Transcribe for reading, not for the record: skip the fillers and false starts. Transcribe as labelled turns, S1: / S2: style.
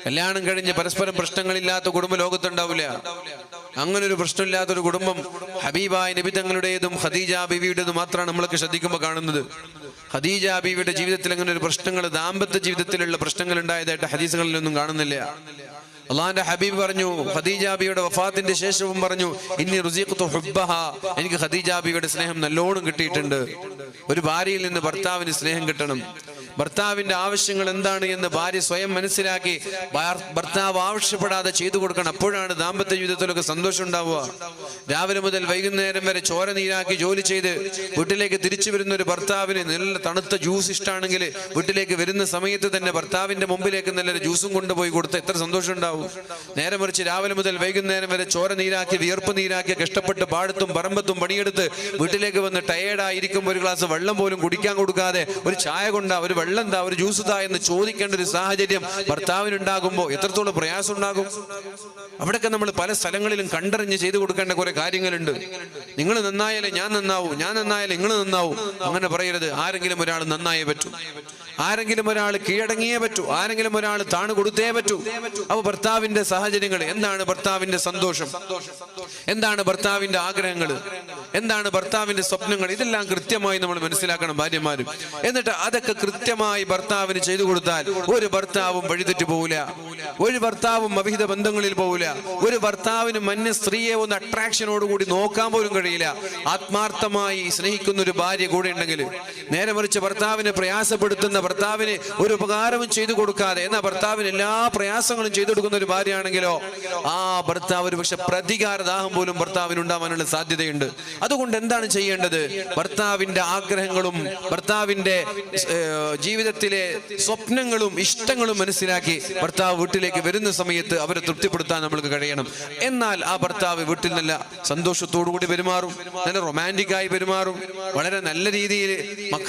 S1: കല്യാണം കഴിഞ്ഞ് പരസ്പരം പ്രശ്നങ്ങളില്ലാത്ത കുടുംബ ലോകത്തുണ്ടാവില്ല. അങ്ങനെ ഒരു പ്രശ്നമില്ലാത്തൊരു കുടുംബം ഹബീബായ നബി തങ്ങളുടേതും ഖദീജ ബീവിയുടേതും മാത്രമാണ് നമ്മളൊക്കെ ശ്രദ്ധിക്കുമ്പോൾ കാണുന്നത്. ഖദീജ ബീവിയുടെ ജീവിതത്തിൽ അങ്ങനെ ഒരു പ്രശ്നങ്ങൾ, ദാമ്പത്യ ജീവിതത്തിലുള്ള പ്രശ്നങ്ങൾ ഉണ്ടായതായിട്ട് ഹദീസുകളിലൊന്നും കാണുന്നില്ല. അള്ളാഹിന്റെ ഹബീബ് പറഞ്ഞു, ഖദീജ ബീവിയുടെ വഫാത്തിന്റെ ശേഷവും പറഞ്ഞു, ഇന്നി റുസിഖ്തു ഹുബ്ബഹ, എനിക്ക് ഖദീജ ബീവിയുടെ സ്നേഹം നല്ലോണം കിട്ടിയിട്ടുണ്ട്. ഒരു ഭാര്യയിൽ നിന്ന് ഭർത്താവിന് സ്നേഹം കിട്ടണം. ഭർത്താവിന്റെ ആവശ്യങ്ങൾ എന്താണ് എന്ന് ഭാര്യ സ്വയം മനസ്സിലാക്കി ഭർത്താവ് ആവശ്യപ്പെടാതെ ചെയ്തു കൊടുക്കണം. അപ്പോഴാണ് ദാമ്പത്യ ജീവിതത്തിലൊക്കെ സന്തോഷം ഉണ്ടാവുക. രാവിലെ മുതൽ വൈകുന്നേരം വരെ ചോര നീരാക്കി ജോലി ചെയ്ത് വീട്ടിലേക്ക് തിരിച്ചു വരുന്ന ഒരു ഭർത്താവിന് നല്ല തണുത്ത ജ്യൂസ് ഇഷ്ടമാണെങ്കിൽ വീട്ടിലേക്ക് വരുന്ന സമയത്ത് തന്നെ ഭർത്താവിന്റെ മുമ്പിലേക്ക് നല്ലൊരു ജ്യൂസും കൊണ്ടുപോയി കൊടുത്ത് എത്ര സന്തോഷം ഉണ്ടാവും. നേരെ മറിച്ച് രാവിലെ മുതൽ വൈകുന്നേരം വരെ ചോര നീരാക്കി വിയർപ്പ് നീരാക്കി കഷ്ടപ്പെട്ട് പാടത്തും പറമ്പത്തും പണിയെടുത്ത് വീട്ടിലേക്ക് വന്ന് ടയേർഡായിരിക്കുമ്പോൾ ഒരു ഗ്ലാസ് വെള്ളം പോലും കുടിക്കാൻ കൊടുക്കാതെ ഒരു ചായ കൊണ്ടാ, ഒരു വെള്ളം എന്താ, ഒരു ജ്യൂസ് താ എന്ന് ചോദിക്കേണ്ട ഒരു സാഹചര്യം ഭർത്താവിനുണ്ടാകുമ്പോൾ എത്രത്തോളം പ്രയാസം ഉണ്ടാകും. അവിടെയൊക്കെ നമ്മൾ പല സ്ഥലങ്ങളിലും കണ്ടറിഞ്ഞ് ചെയ്തു കൊടുക്കേണ്ട കുറെ കാര്യങ്ങളുണ്ട്. നിങ്ങൾ നന്നായാലേ ഞാൻ നന്നാവൂ, ഞാൻ നന്നായാലേ നിങ്ങൾ നന്നാവൂ, അങ്ങനെ പറയരുത്. ആരെങ്കിലും ഒരാൾ നന്നായേ പറ്റൂ, ആരെങ്കിലും ഒരാൾ കീഴടങ്ങിയേ പറ്റൂ, ആരെങ്കിലും ഒരാൾ താണു കൊടുത്തേ പറ്റൂ. അപ്പൊ ഭർത്താവിന്റെ സാഹചര്യങ്ങൾ എന്താണ്, ഭർത്താവിന്റെ സന്തോഷം എന്താണ്, ഭർത്താവിന്റെ ആഗ്രഹങ്ങൾ എന്താണ്, ഭർത്താവിന്റെ സ്വപ്നങ്ങൾ, ഇതെല്ലാം കൃത്യമായി നമ്മൾ മനസ്സിലാക്കണം ഭാര്യമാരും. എന്നിട്ട് അതൊക്കെ കൃത്യമായി ഭർത്താവിന് ചെയ്തു കൊടുത്താൽ ഒരു ഭർത്താവും വഴിതെറ്റി പോവില്ല, ഒരു ഭർത്താവും അവിഹിത ബന്ധങ്ങളിൽ പോവില്ല, ഒരു ഭർത്താവിന് മന്യ സ്ത്രീയെ ഒന്ന് അട്രാക്ഷനോടുകൂടി നോക്കാൻ പോലും കഴിയില്ല. ആത്മാർത്ഥമായി സ്നേഹിക്കുന്ന ഒരു ഭാര്യ കൂടെ ഉണ്ടെങ്കിൽ. നേരെ മറിച്ച് ഭർത്താവിനെ പ്രയാസപ്പെടുത്തുന്ന, ഭർത്താവിന് ഒരു ഉപകാരവും ചെയ്തു കൊടുക്കാതെ എന്നാൽ ഭർത്താവിന് എല്ലാ പ്രയാസങ്ങളും ചെയ്തു കൊടുക്കുന്ന ഒരു ഭാര്യയാണെങ്കിലോ ആ ഭർത്താവ് ഒരു പക്ഷെ പ്രതികാരദാഹം പോലും ഭർത്താവിന് ഉണ്ടാവാനുള്ള സാധ്യതയുണ്ട്. അതുകൊണ്ട് എന്താണ് ചെയ്യേണ്ടത്? ഭർത്താവിന്റെ ആഗ്രഹങ്ങളും ഭർത്താവിന്റെ ജീവിതത്തിലെ സ്വപ്നങ്ങളും ഇഷ്ടങ്ങളും മനസ്സിലാക്കി ഭർത്താവ് വീട്ടിലേക്ക് വരുന്ന സമയത്ത് അവരെ തൃപ്തിപ്പെടുത്താൻ നമ്മൾക്ക് കഴിയണം. എന്നാൽ ആ ഭർത്താവ് വീട്ടിൽ നല്ല സന്തോഷത്തോടു കൂടി പെരുമാറും, നല്ല റൊമാൻറ്റിക് ആയി പെരുമാറും, വളരെ നല്ല രീതിയിൽ മക്കൾ